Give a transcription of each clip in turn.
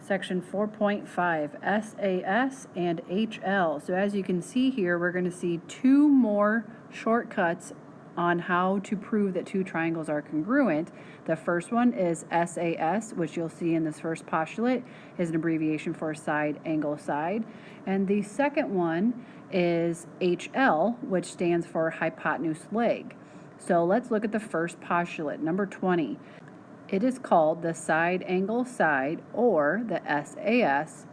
Section 4.5, SAS and HL. So as you can see here, we're going to see two more shortcuts on how to prove that two triangles are congruent. The first one is SAS, which you'll see in this first postulate is an abbreviation for side, angle, side. And the second one is HL, which stands for hypotenuse leg. So let's look at the first postulate, number 20. It is called the side angle side, or the SAS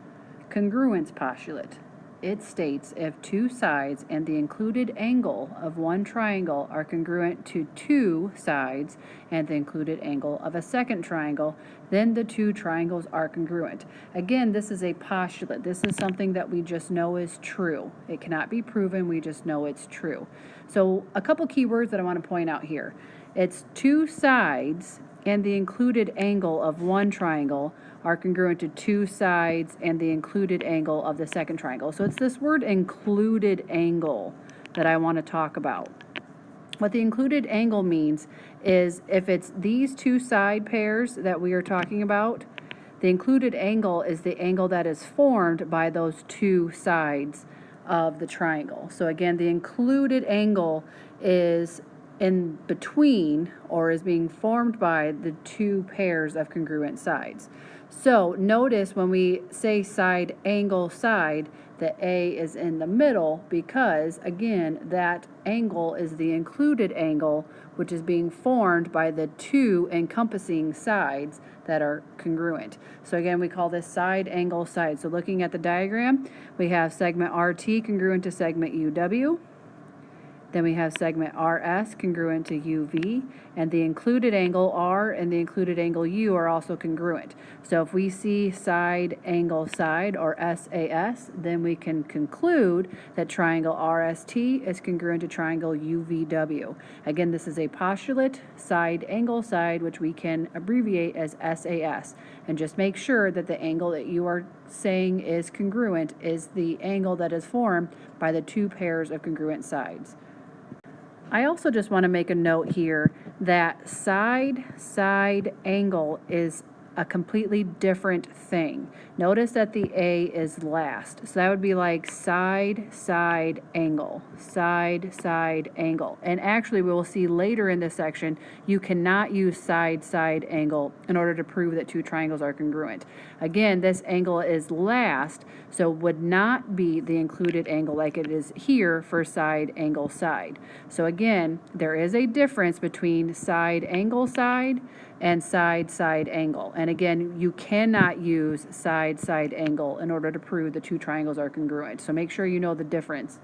congruence postulate. It states if two sides and the included angle of one triangle are congruent to two sides and the included angle of a second triangle, then the two triangles are congruent. Again, this is a postulate. This is something that we just know is true. It cannot be proven, we just know it's true. So a couple keywords that I want to point out here. It's two sides and the included angle of one triangle are congruent to two sides and the included angle of the second triangle. So it's this word included angle that I want to talk about. What the included angle means is if it's these two side pairs that we are talking about, the included angle is the angle that is formed by those two sides of the triangle. So again, the included angle is in between or is being formed by the two pairs of congruent sides. So notice when we say side angle side, the A is in the middle because again that angle is the included angle which is being formed by the two encompassing sides that are congruent. So again, we call this side angle side. So looking at the diagram, we have segment RT congruent to segment UW. Then we have segment RS congruent to UV, and the included angle R and the included angle U are also congruent. So if we see side angle side, or SAS, then we can conclude that triangle RST is congruent to triangle UVW. Again, this is a postulate, side angle side, which we can abbreviate as SAS. And just make sure that the angle that you are saying is congruent is the angle that is formed by the two pairs of congruent sides. I also just want to make a note here that side angle is a completely different thing. Notice that the A is last. So that would be like side angle. And actually we will see later in this section, you cannot use side angle in order to prove that two triangles are congruent. Again, this angle is last, so would not be the included angle like it is here for side angle side. So again, there is a difference between side angle side and side angle. And again, you cannot use side angle in order to prove the two triangles are congruent. So make sure you know the difference.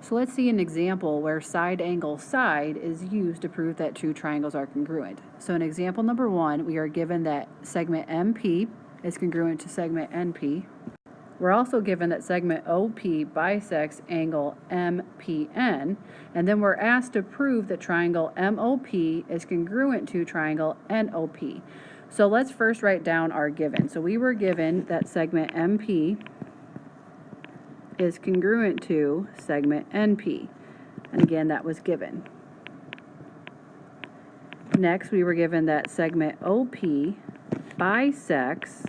So let's see an example where side angle side is used to prove that two triangles are congruent. So in example number 1, we are given that segment MP is congruent to segment NP. We're also given that segment OP bisects angle MPN, and then we're asked to prove that triangle MOP is congruent to triangle NOP. So let's first write down our given. So we were given that segment MP is congruent to segment NP, and again that was given. Next, we were given that segment OP bisects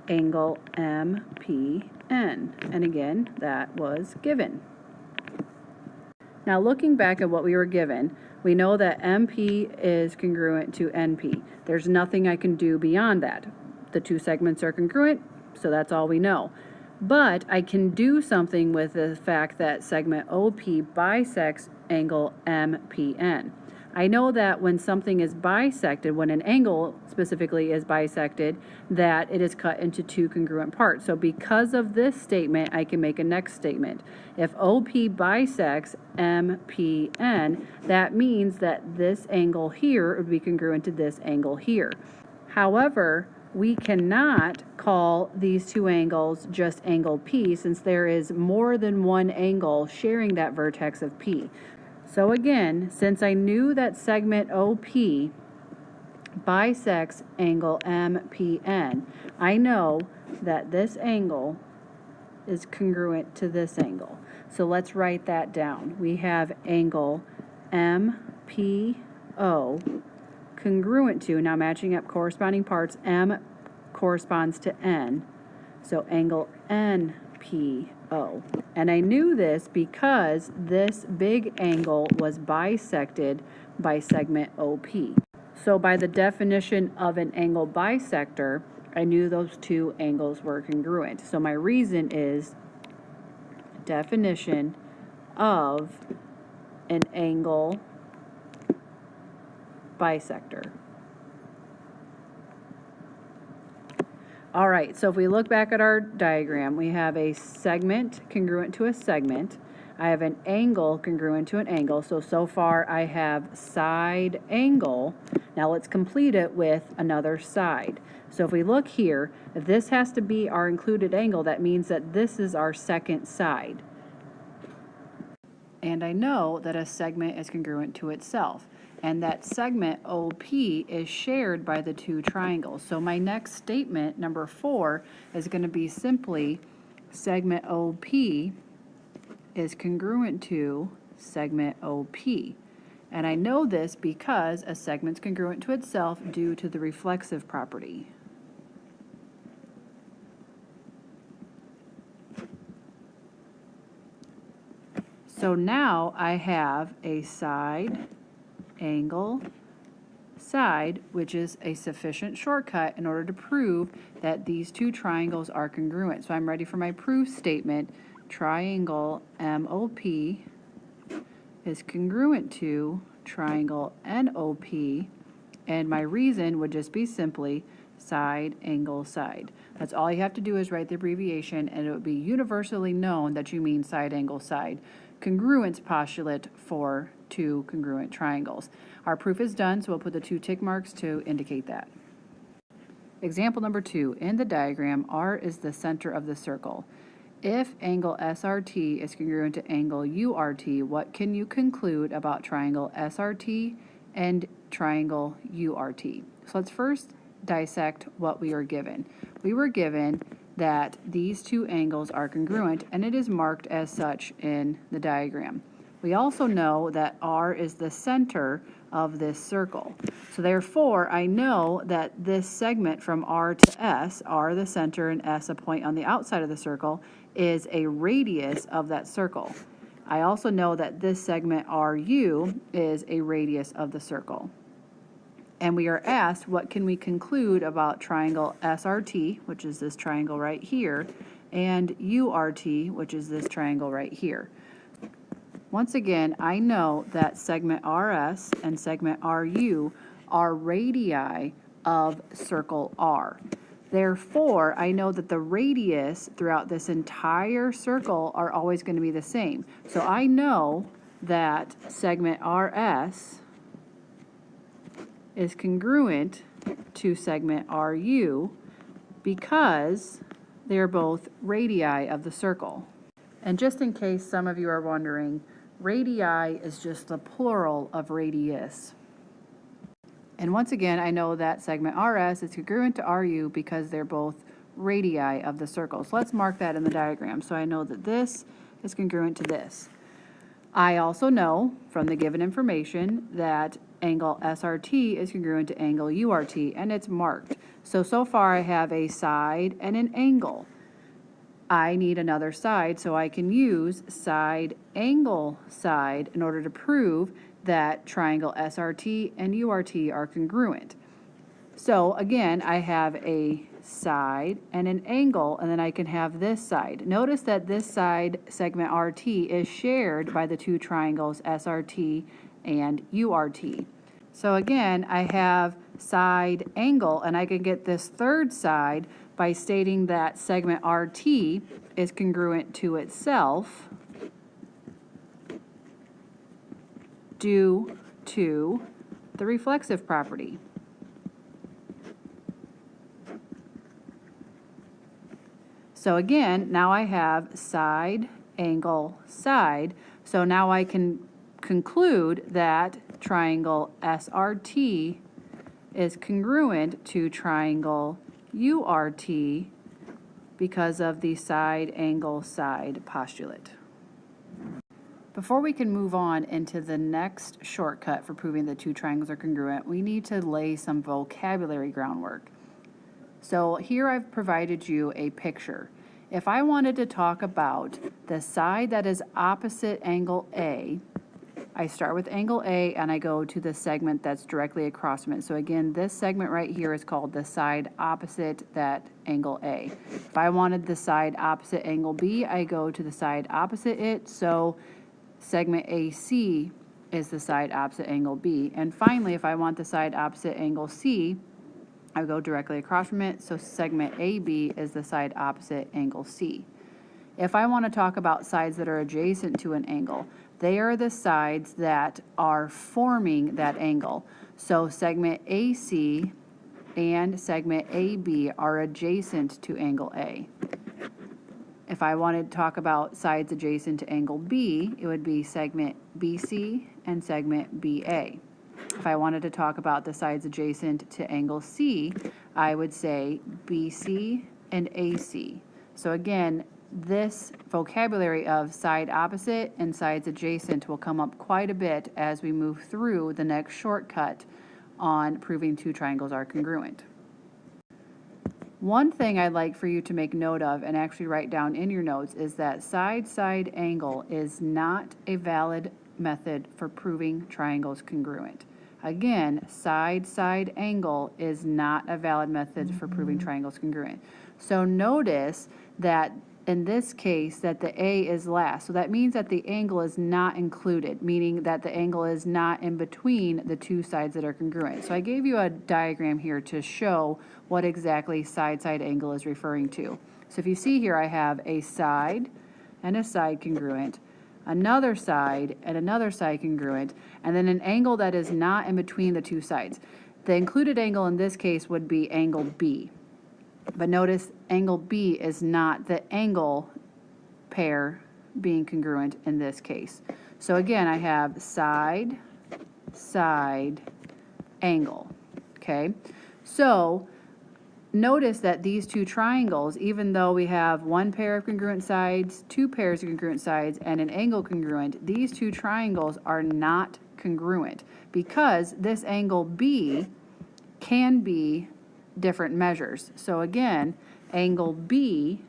angle MPN, and again that was given. Now looking back at what we were given, we know that MP is congruent to NP. There's nothing I can do beyond that. The two segments are congruent, so that's all we know. But I can do something with the fact that segment OP bisects angle MPN. I know that when something is bisected, when an angle specifically is bisected, that it is cut into two congruent parts. So because of this statement, I can make a next statement. If OP bisects MPN, that means that this angle here would be congruent to this angle here. However, we cannot call these two angles just angle P, since there is more than one angle sharing that vertex of P. So again, since I knew that segment OP bisects angle MPN, I know that this angle is congruent to this angle. So let's write that down. We have angle MPO congruent to, now matching up corresponding parts, M corresponds to N, so angle NPO. And I knew this because this big angle was bisected by segment OP. So by the definition of an angle bisector, I knew those two angles were congruent. So my reason is definition of an angle bisector. All right, so if we look back at our diagram, we have a segment congruent to a segment. I have an angle congruent to an angle. So far I have side angle. Now let's complete it with another side. So if we look here, if this has to be our included angle, that means that this is our second side. And I know that a segment is congruent to itself, and that segment OP is shared by the two triangles. So my next statement, number 4, is going to be simply segment OP is congruent to segment OP. And I know this because a segment's congruent to itself due to the reflexive property. So now I have a side angle side, which is a sufficient shortcut in order to prove that these two triangles are congruent. So I'm ready for my proof statement. Triangle MOP is congruent to triangle NOP, and my reason would just be simply side angle side. That's all you have to do is write the abbreviation, and it would be universally known that you mean side angle side. Congruence postulate for two congruent triangles. Our proof is done, so we'll put the 2 tick marks to indicate that. Example number 2. In the diagram, R is the center of the circle. If angle SRT is congruent to angle URT, what can you conclude about triangle SRT and triangle URT? So let's first dissect what we are given. We were given that these two angles are congruent, and it is marked as such in the diagram. We also know that R is the center of this circle. So therefore, I know that this segment from R to S, R the center and S a point on the outside of the circle, is a radius of that circle. I also know that this segment RU is a radius of the circle. And we are asked, what can we conclude about triangle SRT, which is this triangle right here, and URT, which is this triangle right here. Once again, I know that segment RS and segment RU are radii of circle R. Therefore, I know that the radius throughout this entire circle are always going to be the same. So I know that segment RS is congruent to segment RU because they're both radii of the circle. And just in case some of you are wondering, radii is just the plural of radius. And once again, I know that segment RS is congruent to RU because they're both radii of the circle. So let's mark that in the diagram. So I know that this is congruent to this. I also know from the given information that angle SRT is congruent to angle URT, and it's marked. So far I have a side and an angle. I need another side, so I can use side angle side in order to prove that triangle SRT and URT are congruent. So again, I have a side and an angle, and then I can have this side. Notice that this side, segment RT, is shared by the two triangles SRT and URT. So again, I have side angle, and I can get this third side by stating that segment RT is congruent to itself due to the reflexive property. So again, now I have side, angle, side. So now I can conclude that triangle SRT is congruent to triangle URT because of the side, angle, side postulate. Before we can move on into the next shortcut for proving the two triangles are congruent, we need to lay some vocabulary groundwork. So here I've provided you a picture. If I wanted to talk about the side that is opposite angle A, I start with angle A and I go to the segment that's directly across from it. So again, this segment right here is called the side opposite that angle A. If I wanted the side opposite angle B, I go to the side opposite it. So segment AC is the side opposite angle B. And finally, if I want the side opposite angle C, I go directly across from it. So segment AB is the side opposite angle C. If I want to talk about sides that are adjacent to an angle, they are the sides that are forming that angle. So segment AC and segment AB are adjacent to angle A. If I wanted to talk about sides adjacent to angle B, it would be segment BC and segment BA. If I wanted to talk about the sides adjacent to angle C, I would say BC and AC. So again, this vocabulary of side opposite and sides adjacent will come up quite a bit as we move through the next shortcut on proving two triangles are congruent. One thing I'd like for you to make note of and actually write down in your notes is that side-side angle is not a valid method for proving triangles congruent. Again, side-side angle is not a valid method for proving triangles congruent. So notice that in this case that the A is last. So that means that the angle is not included, meaning that the angle is not in between the two sides that are congruent. So I gave you a diagram here to show what exactly side-side angle is referring to. So if you see here, I have a side and a side congruent, another side and another side congruent, and then an angle that is not in between the two sides. The included angle in this case would be angle B. But notice angle B is not the angle pair being congruent in this case. So again, I have side, side, angle, okay? So notice that these two triangles, even though we have one pair of congruent sides, two pairs of congruent sides, and an angle congruent, these two triangles are not congruent because this angle B can be different measures. So again, angle B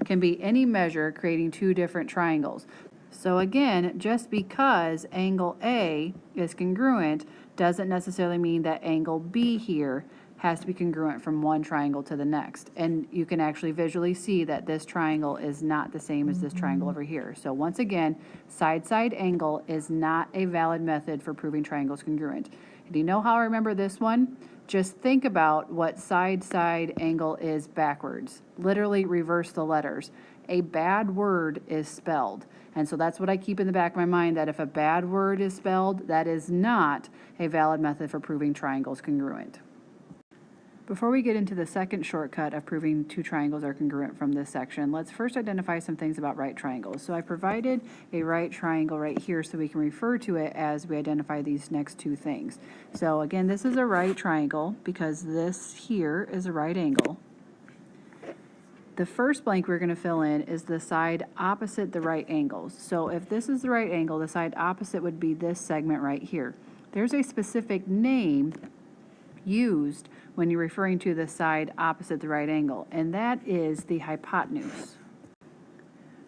can be any measure creating two different triangles. So again, just because angle A is congruent doesn't necessarily mean that angle B here has to be congruent from one triangle to the next. And you can actually visually see that this triangle is not the same as this triangle over here. So once again, side-side angle is not a valid method for proving triangles congruent. Do you know how I remember this one? Just think about what side-side angle is backwards. Literally reverse the letters. A bad word is spelled. And so that's what I keep in the back of my mind, that if a bad word is spelled, that is not a valid method for proving triangles congruent. Before we get into the second shortcut of proving two triangles are congruent from this section, let's first identify some things about right triangles. So I provided a right triangle right here so we can refer to it as we identify these next two things. So again, this is a right triangle because this here is a right angle. The first blank we're going to fill in is the side opposite the right angles. So if this is the right angle, the side opposite would be this segment right here. There's a specific name used when you're referring to the side opposite the right angle, and that is the hypotenuse.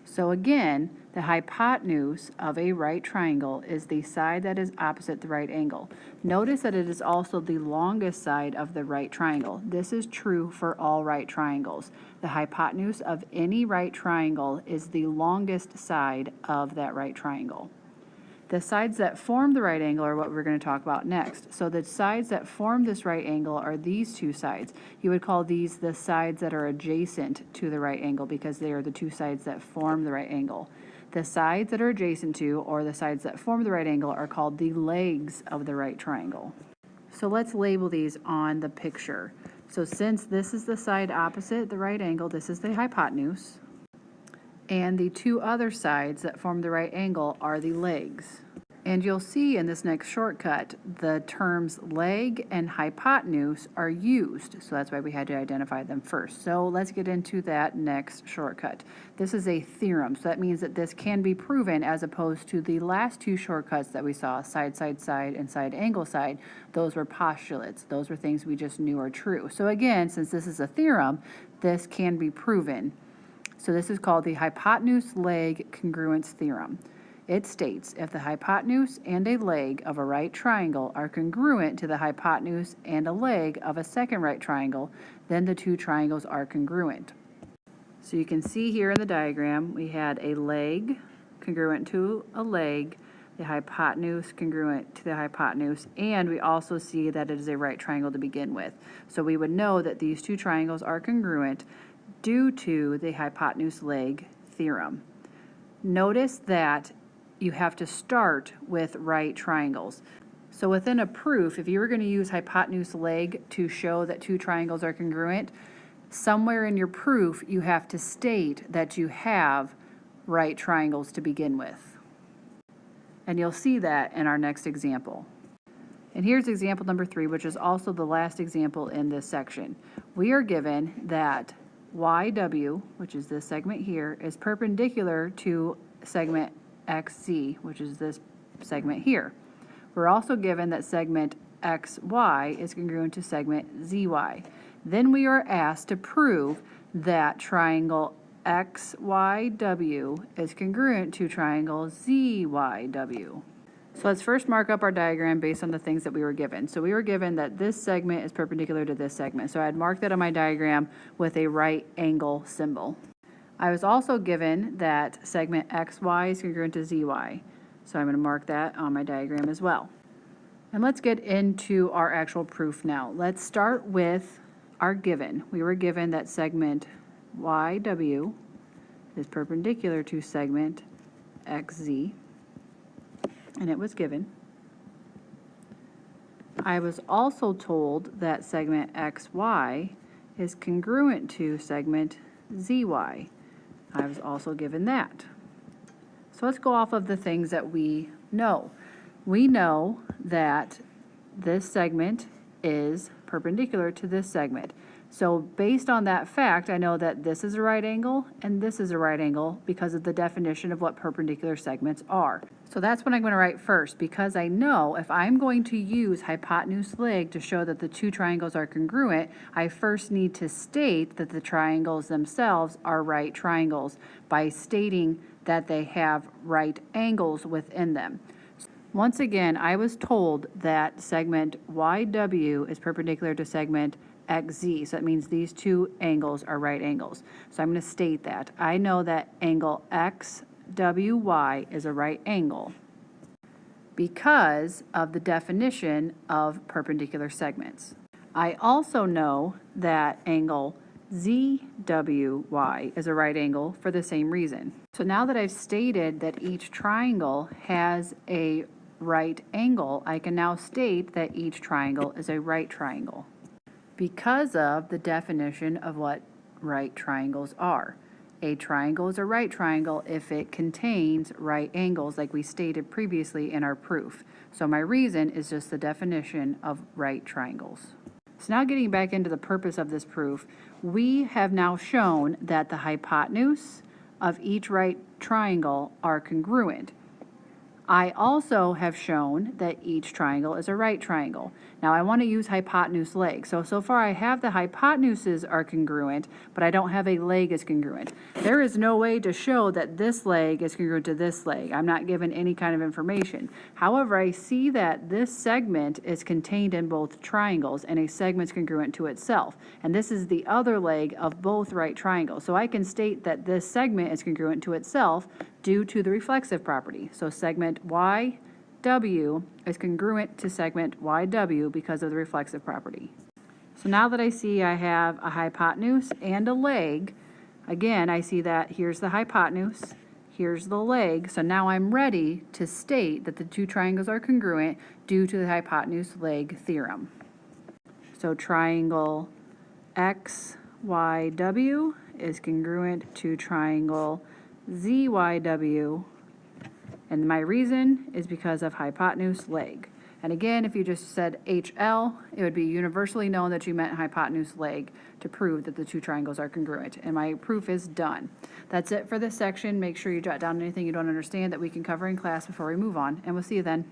So again, the hypotenuse of a right triangle is the side that is opposite the right angle. Notice that it is also the longest side of the right triangle. This is true for all right triangles. The hypotenuse of any right triangle is the longest side of that right triangle. The sides that form the right angle are what we're going to talk about next. So the sides that form this right angle are these two sides. You would call these the sides that are adjacent to the right angle because they are the two sides that form the right angle. The sides that are adjacent to, or the sides that form the right angle, are called the legs of the right triangle. So let's label these on the picture. So since this is the side opposite the right angle, this is the hypotenuse. And the two other sides that form the right angle are the legs. And you'll see in this next shortcut, the terms leg and hypotenuse are used. So that's why we had to identify them first. So let's get into that next shortcut. This is a theorem. So that means that this can be proven as opposed to the last two shortcuts that we saw, side, side, side, and side, angle, side. Those were postulates. Those were things we just knew are true. So again, since this is a theorem, this can be proven. So this is called the hypotenuse-leg congruence theorem. It states if the hypotenuse and a leg of a right triangle are congruent to the hypotenuse and a leg of a second right triangle, then the two triangles are congruent. So you can see here in the diagram, we had a leg congruent to a leg, the hypotenuse congruent to the hypotenuse, and we also see that it is a right triangle to begin with. So we would know that these two triangles are congruent due to the hypotenuse-leg theorem. Notice that you have to start with right triangles. So within a proof, if you were going to use hypotenuse-leg to show that two triangles are congruent, somewhere in your proof you have to state that you have right triangles to begin with. And you'll see that in our next example. And here's example number 3, which is also the last example in this section. We are given that YW, which is this segment here, is perpendicular to segment XZ, which is this segment here. We're also given that segment XY is congruent to segment ZY. Then we are asked to prove that triangle XYW is congruent to triangle ZYW. So let's first mark up our diagram based on the things that we were given. So we were given that this segment is perpendicular to this segment. So I had marked that on my diagram with a right angle symbol. I was also given that segment XY is congruent to ZY. So I'm going to mark that on my diagram as well. And let's get into our actual proof now. Let's start with our given. We were given that segment YW is perpendicular to segment XZ, and it was given. I was also told that segment XY is congruent to segment ZY. I was also given that. So let's go off of the things that we know. We know that this segment is perpendicular to this segment. So based on that fact, I know that this is a right angle and this is a right angle because of the definition of what perpendicular segments are. So that's what I'm going to write first, because I know if I'm going to use hypotenuse-leg to show that the two triangles are congruent, I first need to state that the triangles themselves are right triangles by stating that they have right angles within them. Once again, I was told that segment YW is perpendicular to segment XZ, so that means these two angles are right angles. So I'm going to state that. I know that angle XWY is a right angle because of the definition of perpendicular segments. I also know that angle ZWY is a right angle for the same reason. So now that I've stated that each triangle has a right angle, I can now state that each triangle is a right triangle because of the definition of what right triangles are. A triangle is a right triangle if it contains right angles, like we stated previously in our proof. So my reason is just the definition of right triangles. So now getting back into the purpose of this proof, we have now shown that the hypotenuse of each right triangle are congruent. I also have shown that each triangle is a right triangle. Now I want to use hypotenuse-leg. So far I have the hypotenuses are congruent, but I don't have a leg is congruent. There is no way to show that this leg is congruent to this leg. I'm not given any kind of information. However, I see that this segment is contained in both triangles and a segment is congruent to itself. And this is the other leg of both right triangles. So I can state that this segment is congruent to itself due to the reflexive property. So segment YW is congruent to segment YW because of the reflexive property. So now that I see I have a hypotenuse and a leg, again, I see that here's the hypotenuse, here's the leg, so now I'm ready to state that the two triangles are congruent due to the hypotenuse-leg theorem. So triangle XYW is congruent to triangle ZYW And my reason is because of hypotenuse leg. And again, if you just said HL, it would be universally known that you meant hypotenuse leg to prove that the two triangles are congruent. And my proof is done. That's it for this section. Make sure you jot down anything you don't understand that we can cover in class before we move on. And we'll see you then.